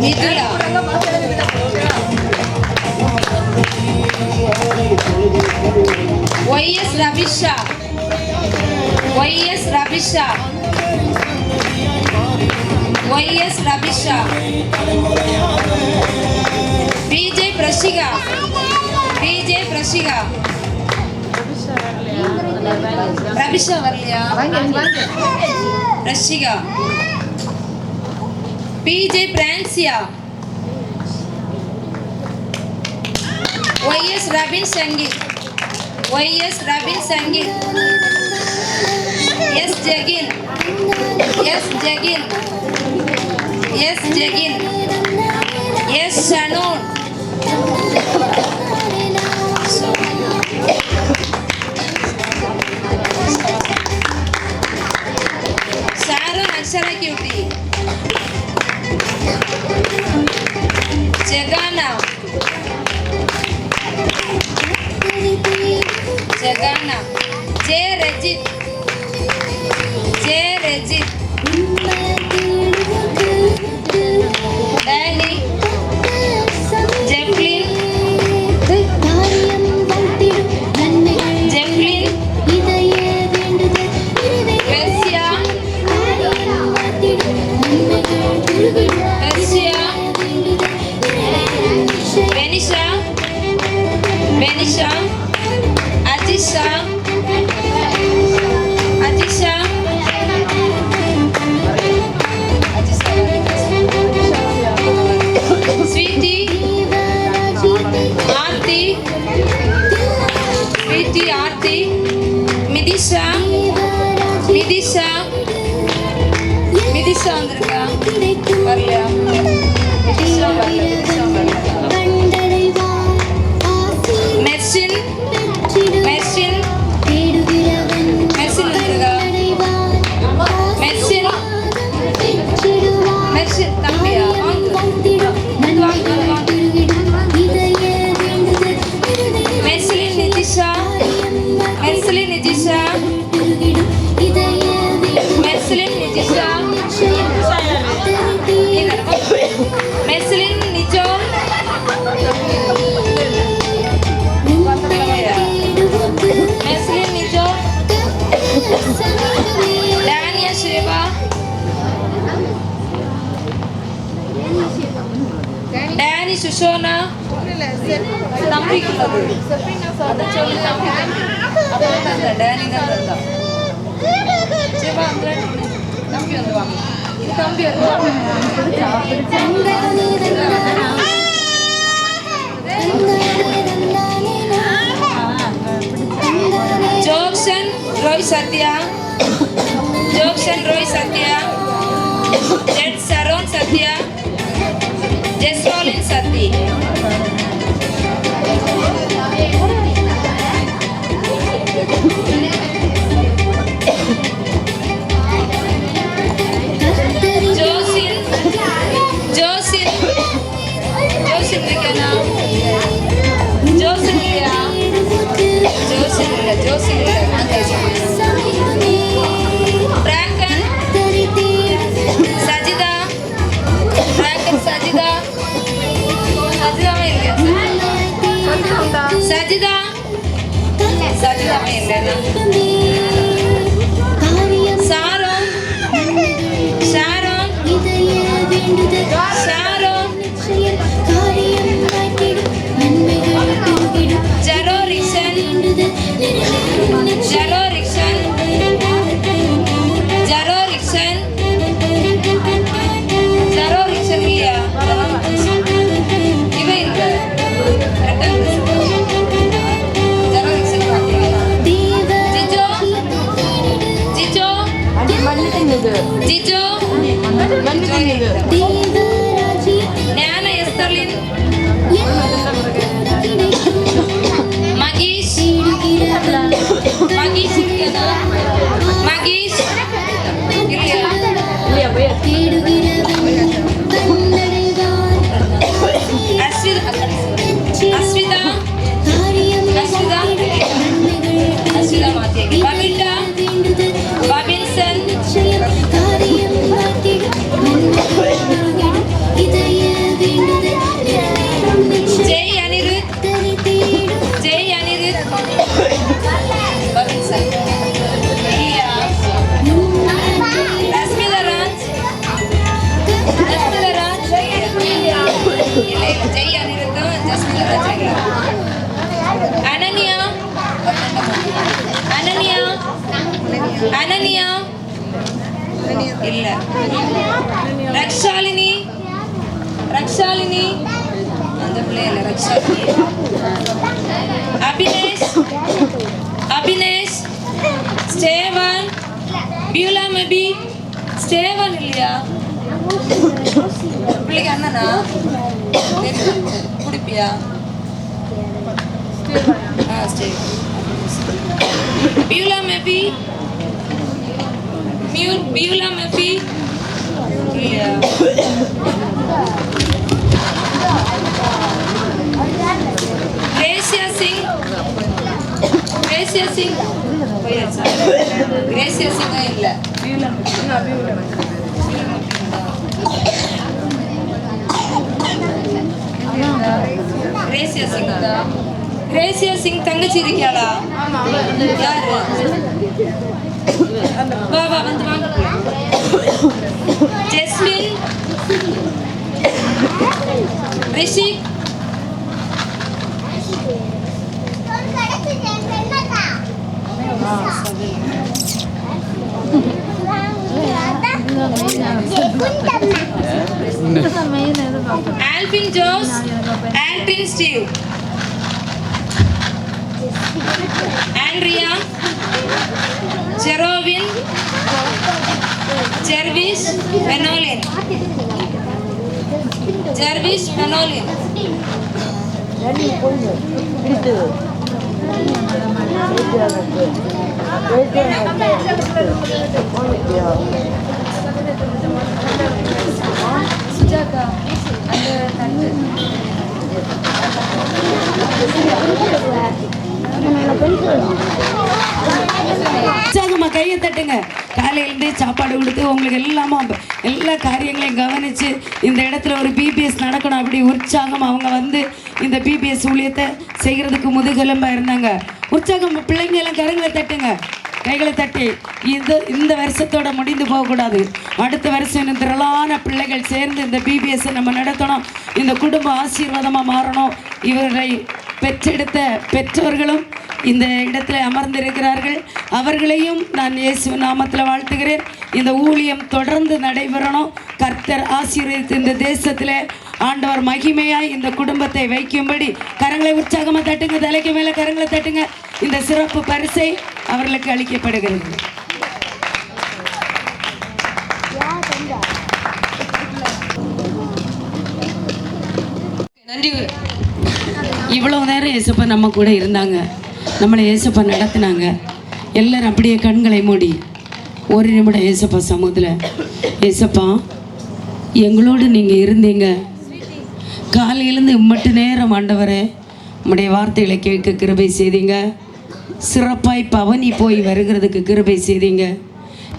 Speaker 8: Nithila, YS Rabisha, YS Rabisha, YS Rabisha. PJ Prashika, PJ Prashika. Rabisha வரலையா? Prashika. PJ Francia, YS Rabin Sangeeth, YS Rabin Sangeeth. S Jegin, S Jegin, S Jegin. S Shanoon. Sharon Akshara cutie, Jegana, Jegana. J Rajith, J Rajith. Danny, Jeblin, Jeblin. Persia, Persia. Benisha, Benisha. Ajisha, Ajisha. Sweety, Aarthi, Sweety, Aarthi. Mithisha, Mithisha, Mithisha வந்திருக்கா? வரலையா? மிதிஷா வரல, மிதிஷா வரல. மெர்சின், மெர்சின், மெர்சின் வந்திருக்கா? மெர்சின், மெர்சின் தம்பியா? மெர்சிலின் Nitisha, மெர்சிலின் Nitisha, மெர்சிலின் Nitisha. மெர்சிலின் Nijo, மெர்சிலின் Nijo. Tania ஷேவா, Danny சுஷோனா. தம்பிக்குள்ளது அதை சொல்லி தம்பி, அதான் தந்தா, டேனி தான் தந்தா. சிவா தம்பி வந்து வாங்க, இது தம்பி வந்து ஜோக்சன் ரோய் சத்யா, ஜோக்சன் ரோய் சத்யா. ஜெட் சரோன் சத்யா, ஜெஸ்ரோலின் சத்தி. ஜோசின், ஜோசின், ஜோசின் இருக்கா? ஜோசின் இல்லையா? ஜோசின் இல்லை, ஜோசின் இல்லை. பிராங்கன், சஜிதா, பிராங்கன் சஜிதா, சஜிதா
Speaker 7: சாரோன் ஷாரோன் ஷாரோன் ஜெரோரிக்சன் ஜெரோரிக்சன் ஜெரோரிக்சன் ஜெரோரிக்சன் இல்லையா இவ இருக்கு ஜெரோரிக்சன் ஜிஜோ ஜிஜோ ஜிஜோ ஞான எஸ்தர்லின் மகேஷ் மகேஷ் இல்லையா மகேஷ் இல்லையா அஸ்விதா அஸ்விதா அஸ்விதா மாத்தே பபிட்டா பபின்சன் ஜெய் அனிருத் ஜெய் அனிருத் பபின்சன் இல்லையா ரஸ்மிதராஜ் ரஸ்மிதராஜ் இல்லையா ஜெய் அனிருத்தும் ஜஸ்மிதராஜ் அனன்யா அனன்யா அனன்யா இல்ல ரக்ஷாலினி ரக்ஷாலினி அந்த பிள்ளை இல்ல ரக்ஷாலினி அபினேஷ் அபினேஷ் ஸ்டேவன் பியூலா மேபி ஸ்டேவன் இல்லையா பிள்ளைக்கு அண்ணனா குடிப்பியா பியூலா மேபி பியூலா மேபி இல்லையா Grazia Singh Grazia Singh Grazia Singh இல்ல கிரேசியா சிங் கிரேசியா சிங் தங்கச்சி இருக்கியாளா யாரு வா வா வந்து வாங்க Jesmin Rishik Albin Jose Albin Steve Andrea Jerovin Jervis Benolin Jervis Benolin Sujatha அந்த உற்சாகமா கையை தட்டுங்க. காலையிலேருந்து சாப்பாடு கொடுத்து உங்களுக்கு எல்லா காரியங்களையும் கவனித்து இந்த இடத்துல ஒரு பிபிஎஸ் நடக்கணும் அப்படி உற்சாகம் அவங்க வந்து இந்த பிபிஎஸ் ஊழியத்தை செய்கிறதுக்கு முதுகெலும்பாக இருந்தாங்க. உற்சாகம் பிள்ளைங்க எல்லாம் கரங்களை தட்டுங்க, கைகளை தட்டி. இந்த வருஷத்தோட முடிந்து போகக்கூடாது. அடுத்த வருஷம் இன்னும் திரளான பிள்ளைகள் சேர்ந்து இந்த பிபிஎஸ்ஸை நம்ம நடத்தணும். இந்த குடும்ப ஆசீர்வாதமாக மாறணும். இவரை பெற்றெடுத்த பெற்றோர்களும் இந்த இடத்துல அமர்ந்திருக்கிறார்கள். அவர்களையும் நான் இயேசு நாமத்தில் வாழ்த்துகிறேன். இந்த ஊழியம் தொடர்ந்து நடைபெறணும். கர்த்தர் ஆசீர்வதித்து இந்த தேசத்தில் ஆண்டவர் மகிமையாய் இந்த குடும்பத்தை வைக்கும்படி கரங்களை உற்சாகமாக தட்டுங்க, தலைக்கு மேலே கரங்களை தட்டுங்க. இந்த சிறப்பு பரிசை அவர்களுக்கு அளிக்கப்படுகிறது. நன்றி. இவ்வளோ நேரம் ஏசப்பா நம்ம கூட இருந்தாங்க, நம்மளை ஏசப்பா நடத்தினாங்க. எல்லாரும் அப்படியே கண்களை மூடி ஒரு நிமிடம் ஏசப்பா சமூகத்தில், ஏசப்பா எங்களோடு நீங்கள் இருந்தீங்க. காலையிலேருந்து இம்மட்டு நேரம் ஆண்டவரே உம்முடைய வார்த்தைகளை கேட்க கிருபை செய்தீங்க. சிறப்பாய் பவனி போய் வருகிறதுக்கு கிருபை செய்தீங்க.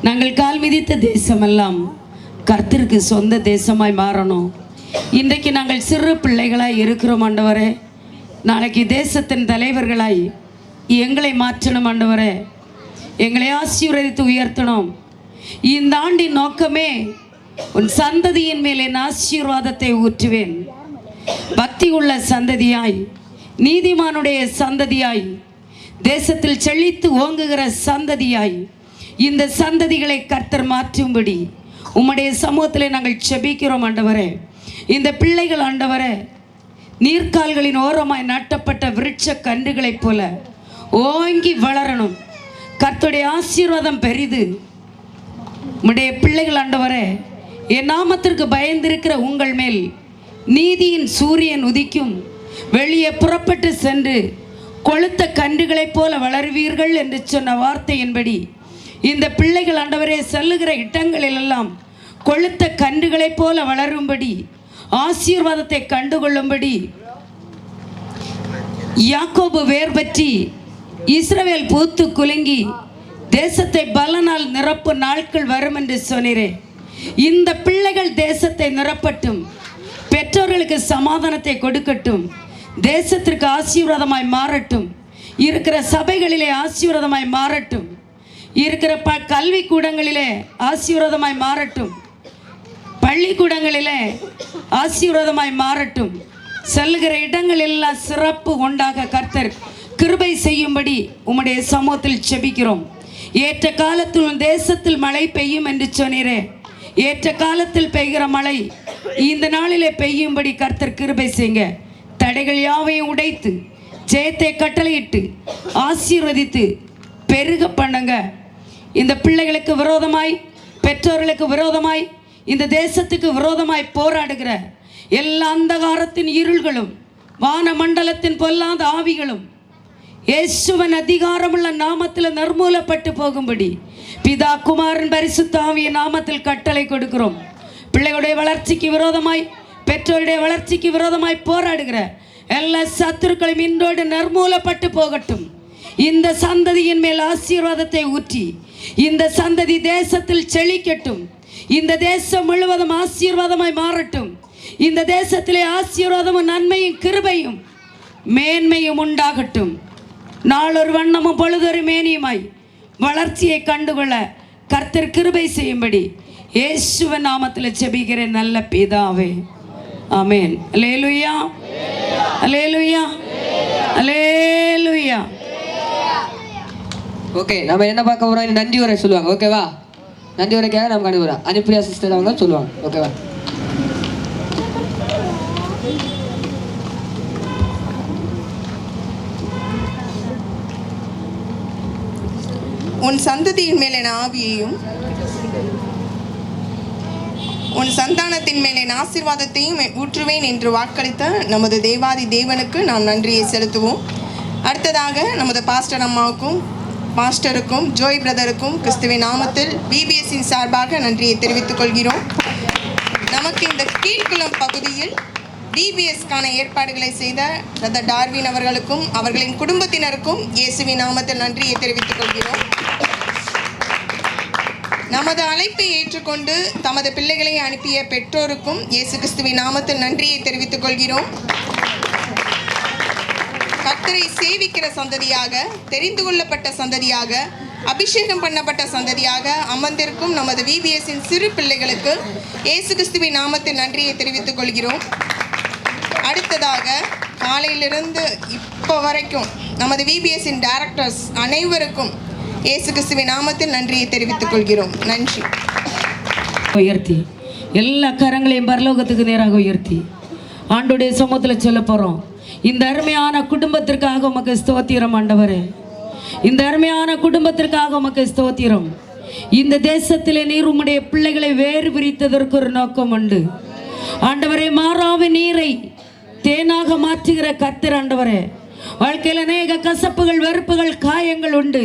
Speaker 7: நாங்கள் கால் மிதித்த தேசமெல்லாம் கர்த்தருக்கு சொந்த தேசமாய் மாறணும். இன்றைக்கு நாங்கள் சிறு பிள்ளைகளாய் இருக்கிறோம் ஆண்டவரே. நாளைக்கு தேசத்தின் தலைவர்களாய் எங்களை மாற்றணும் ஆண்டவரே, எங்களை ஆசீர்வதித்து உயர்த்தணும். இந்த ஆண்டின் நோக்கமே உன் சந்ததியின் மேல் என் ஆசீர்வாதத்தை ஊற்றுவேன். பக்தி உள்ள சந்ததியாய், நீதிமானுடைய சந்ததியாய், தேசத்தில் செழித்து ஓங்குகிற சந்ததியாய் இந்த சந்ததிகளை கர்த்தர் மாற்றும்படி உம்முடைய சமூகத்தில் நாங்கள் செபிக்கிறோம் ஆண்டவரே. இந்த பிள்ளைகள் ஆண்டவரே நீர்க்கால்களின் ஓரமாய் நாட்டப்பட்ட விருட்ச கன்றுகளைப் போல ஓங்கி வளரணும். கர்த்தருடைய ஆசீர்வாதம் பெரிது. உம்முடைய பிள்ளைகள் ஆண்டவரே, என் நாமத்திற்கு பயந்திருக்கிற உங்கள் மேல் நீதியின் சூரியன் உதிக்கும். வெளியே புறப்பட்டு சென்று கொளுத்த கன்றுகளைப் போல வளருவீர்கள் என்று சொன்ன வார்த்தையின்படி இந்த பிள்ளைகள் ஆண்டவரே செல்லுகிற இடங்களிலெல்லாம் கொளுத்த கன்றுகளைப் போல வளரும்படி, ஆசீர்வாதத்தை கண்டுகொள்ளும்படி, யாக்கோபு வேர் பற்றி இஸ்ரவேல் பூத்து குலுங்கி தேசத்தை பலனால் நிரப்பு நாட்கள் வரும் என்று சொன்னீரே. இந்த பிள்ளைகள் தேசத்தை நிரப்பட்டும், பெற்றோர்களுக்கு சமாதானத்தை கொடுக்கட்டும், தேசத்திற்கு ஆசீர்வாதமாய் மாறட்டும், இருக்கிற சபைகளிலே ஆசீர்வாதமாய் மாறட்டும், இருக்கிற கல்விக்கூடங்களிலே ஆசீர்வாதமாய் மாறட்டும், பள்ளிக்கூடங்களிலே ஆசீர்வாதமாய் மாறட்டும். செல்லுகிற இடங்களெல்லாம் சிறப்பு உண்டாக கர்த்தர் கிருபை செய்யும்படி உம்முடைய சமூகத்தில் செபிக்கிறோம். ஏற்ற காலத்தில் தேசத்தில் மழை பெய்யும் என்று சொன்னீரே. ஏற்ற காலத்தில் பெய்கிற மழை இந்த நாளிலே பெய்யும்படி கர்த்தர் கிருபை செய்யுங்க. தடைகள் யாவையும் உடைத்து ஜெயத்தை கட்டளையிட்டு ஆசீர்வதித்து பெருக பண்ணுங்க. இந்த பிள்ளைகளுக்கு விரோதமாய், பெற்றோர்களுக்கு விரோதமாய், இந்த தேசத்துக்கு விரோதமாய் போராடுகிற எல்லா அந்தகாரத்தின் இருள்களும், வான மண்டலத்தின் பொல்லாத ஆவிகளும் இயேசுவின் அதிகாரமுள்ள நாமத்தில் நிர்மூலப்பட்டு போகும்படி பிதா, குமாரன், பரிசுத்த ஆவியின் நாமத்தில் கட்டளை கொடுக்கிறோம். பிள்ளைகளுடைய வளர்ச்சிக்கு விரோதமாய், பெற்றோருடைய வளர்ச்சிக்கு விரோதமாய் போராடுகிற எல்லா சத்துருக்களையும் இன்றோடு நிர்மூலப்பட்டு போகட்டும். இந்த சந்ததியின் மேல் ஆசீர்வாதத்தை ஊற்றி இந்த சந்ததி தேசத்தில் செழிக்கட்டும். இந்த தேசம் முழுவதும் ஆசீர்வாதமாய் மாறட்டும். இந்த தேசத்திலே ஆசீர்வாதமும் நன்மையும் கிருபையும் மேன்மையும் உண்டாகட்டும். நாளொரு வண்ணமும் பொழுதொரு மேனியுமாய் வளர்ச்சியை கண்டுகொள்ள கர்த்தர் கிருபை செய்யும்படி இயேசுவின் நாமத்தில் ஜெபிக்கிறேன் நல்ல பிதாவே, ஆமென். அல்லேலூயா, அல்லேலூயா, அல்லேலூயா.
Speaker 6: ஓகே, நம்ம என்ன பார்க்க போறோம்? நன்றி உரை சொல்லுவாங்க. ஓகேவா? நன்றி உரைக்காக நம்ம அனுப்புகிறோம். அனுப்பியா சிஸ்டர் அவங்க சொல்லுவாங்க. ஓகேவா?
Speaker 11: உன் சந்ததியின் மேலே ஆவியையும் உன் சந்தானத்தின் மேலே ஆசீர்வாதத்தையும் ஊற்றுவேன் என்று வாக்களித்த நமது தேவாதி தேவனுக்கு நாம் நன்றியை செலுத்துவோம். அடுத்ததாக நமது பாஸ்டர் அம்மாவுக்கும் பாஸ்டருக்கும் ஜோய் பிரதருக்கும் கிறிஸ்துவின் நாமத்தில் பிபிஎஸ்ஸின் சார்பாக நன்றியை தெரிவித்துக் கொள்கிறோம். நமக்கு இந்த கீழ்குளம் பகுதியில் பிபிஎஸ்க்கான ஏற்பாடுகளை செய்த பிரதர் டார்வின் அவர்களுக்கும் அவர்களின் குடும்பத்தினருக்கும் இயேசுவின் நாமத்தில் நன்றியை தெரிவித்துக் கொள்கிறோம். நமது அழைப்பை ஏற்றுக்கொண்டு தமது பிள்ளைகளை அனுப்பிய பெற்றோருக்கும் இயேசு கிறிஸ்துவின் நாமத்தில் நன்றியை தெரிவித்துக் கொள்கிறோம். கர்த்தரை சேவிக்கிற சந்ததியாக, தெரிந்து கொள்ளப்பட்ட சந்ததியாக, அபிஷேகம் பண்ணப்பட்ட சந்ததியாக அமர்ந்திருக்கும் நமது விபிஎஸ்ஸின் சிறு பிள்ளைகளுக்கு இயேசு கிறிஸ்துவின் நாமத்தில் நன்றியை தெரிவித்துக் கொள்கிறோம். அடுத்ததாக காலையிலிருந்து இப்போ வரைக்கும் நமது விபிஎஸ்ஸின் டைரக்டர்ஸ் அனைவருக்கும் இயேசு கிறிஸ்துவின் நாமத்தில் நன்றியை தெரிவித்துக் கொள்கிறோம். நன்றி.
Speaker 7: உயர்த்தி எல்லா கரங்களையும் பரலோகத்துக்கு நேராக உயர்த்தி ஆண்டோடைய சமூகத்தில் சொல்ல போகிறோம். இந்த அருமையான குடும்பத்திற்காக உமக்கு ஸ்தோத்திரம் ஆண்டவரே. இந்த அருமையான குடும்பத்திற்காக உமக்கு ஸ்தோத்திரம். இந்த தேசத்திலே நீர் உம்முடைய பிள்ளைகளை வேறு பிரித்ததற்கு ஒரு நோக்கம் உண்டு ஆண்டவரே. மாறாத நீரை தேனாக மாற்றுகிற கர்த்தர் ஆண்டவரே. வாழ்க்கையில் அநேக கசப்புகள், வெறுப்புகள், காயங்கள் உண்டு.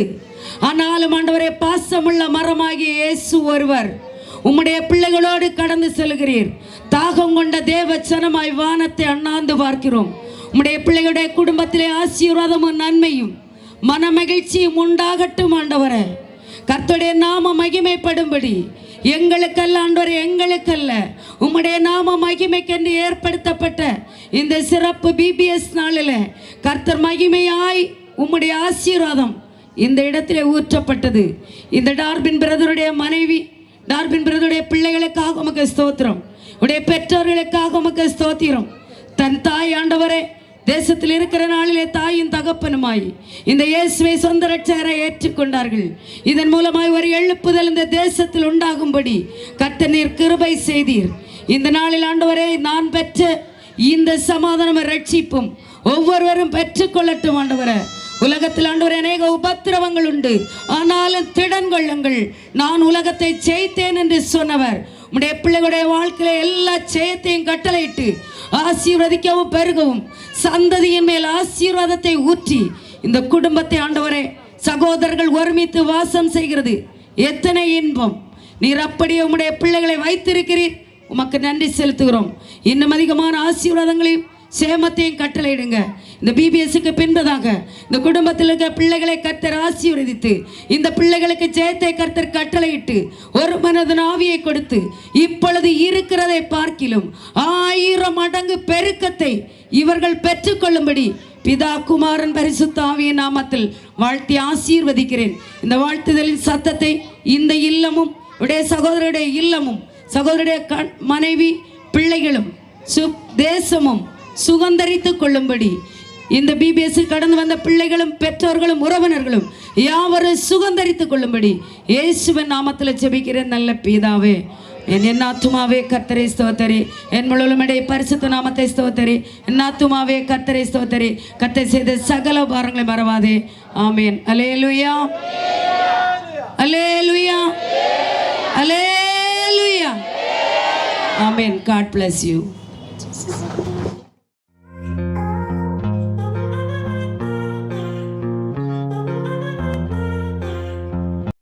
Speaker 7: ஆனாலும் ஆண்டவரே, பாசமுள்ள மரமாகிய இயேசு ஒருவர் உம்முடைய பிள்ளைகளோடு கடந்து செல்கிறீர். தாகம் கொண்ட தேவ சனமாய் வானத்தை அண்ணாந்து பார்க்கிறோம். உம்முடைய பிள்ளைகளுடைய குடும்பத்திலே ஆசீர்வாதமும் நன்மையும் மன மகிழ்ச்சியும் உண்டாகட்டும் ஆண்டவரே. கர்த்தருடைய நாம மகிமைப்படும்படி எங்களுக்கல்ல ஆண்டவரே, எங்களுக்கல்ல, உம்முடைய நாம மகிமைக்கென்று ஏற்படுத்தப்பட்ட இந்த சிறப்பு பிபிஎஸ் நாளில் கர்த்தர் மகிமையாய் உம்முடைய ஆசீர்வாதம் இந்த இடத்திலே ஊற்றப்பட்டது. இந்த டார்பின் பிரதருடைய மனைவி, டார்பின் பிரதருடைய பிள்ளைகளுக்காக உமக்கு ஸ்தோத்திரம். உடைய பெற்றோர்களுக்காக உமக்கு ஸ்தோத்திரம். தன் தாய் ஆண்டவரே தேசத்தில் இருக்கிற நாளிலே தாயின் தகப்பனுமாய் இந்த இயேசுவை சொந்த ரட்சகரை ஏற்றுக்கொண்டார்கள். இதன் மூலமாய் ஒரு எழுப்புதல் இந்த தேசத்தில் உண்டாகும்படி கர்த்தர் நீர் கிருபை செய்தீர். இந்த நாளில் ஆண்டவரே நான் பெற்ற இந்த சமாதானம் ரட்சிப்பும் ஒவ்வொருவரும் பெற்றுக்கொள்ளட்டும் ஆண்டவரே. உலகத்தில் ஆண்டவரே அநேக உபத்திரவங்கள் உண்டு, ஆனாலும் திடன் கொள்ளுங்கள், நான் உலகத்தை ஜெயித்தேன் என்று சொன்னவர் உம்முடைய பிள்ளைகளுடைய வாழ்க்கையில எல்லா ஜெயத்தையும் கட்டளையிட்டு ஆசீர்வதிக்கவும் பெருகவும் சந்ததியின் மேல் ஆசீர்வாதத்தை ஊற்றி இந்த குடும்பத்தை ஆண்டவரே சகோதரர்கள் ஒருமித்து வாசம் செய்கிறது எத்தனை இன்பம். நீர் அப்படியே உம்முடைய பிள்ளைகளை வைத்திருக்கிறீர், உமக்கு நன்றி செலுத்துகிறோம். இன்னும் அதிகமான ஆசீர்வாதங்களையும் சேமத்தையும் கட்டளையிடுங்க. இந்த பிபிஎஸ்க்கு பின்பதாக இந்த குடும்பத்தில் இருக்கிற பிள்ளைகளை கர்த்தர் ஆசீர்வதித்து இந்த பிள்ளைகளுக்கு ஜெயத்தை கர்த்தர் கட்டளையிட்டு ஒரு மனதின் ஆவியை கொடுத்து இப்பொழுது இருக்கிறதை பார்க்கிலும் 1000 மடங்கு பெருக்கத்தை இவர்கள் பெற்றுக்கொள்ளும்படி பிதா குமாரன் பரிசுத்த ஆவியின் நாமத்தில் வாழ்த்தி ஆசீர்வதிக்கிறேன். இந்த வாழ்த்துதலின் சத்தத்தை இந்த இல்லமும் உடைய சகோதரருடைய இல்லமும் சகோதரருடைய மனைவி பிள்ளைகளும் தேசமும் சுகந்தரித்து கொள்ளும்படி இந்த பிபிஎஸ் கடந்து வந்த பிள்ளைகளும் பெற்றோர்களும் உறவினர்களும் யாவரும் சுகந்தரித்து கொள்ளும்படி இயேசுவின் நாமத்தில் ஜெபிக்கிறேன் நல்ல பிதாவே. என் ஆத்துமாவே கர்த்தரை ஸ்தோத்தரி, என் முழுவதும் பரிசுத்த நாமத்தை ஸ்தோத்தரி. என் ஆத்துமாவே கர்த்தரை ஸ்தோத்தரி, கர்த்தர் செய்த சகல பாரங்களை மறவாதே. ஆமேன். அல்லேலூயா, அல்லேலூயா, அல்லேலூயா. ஆமேன். God bless you.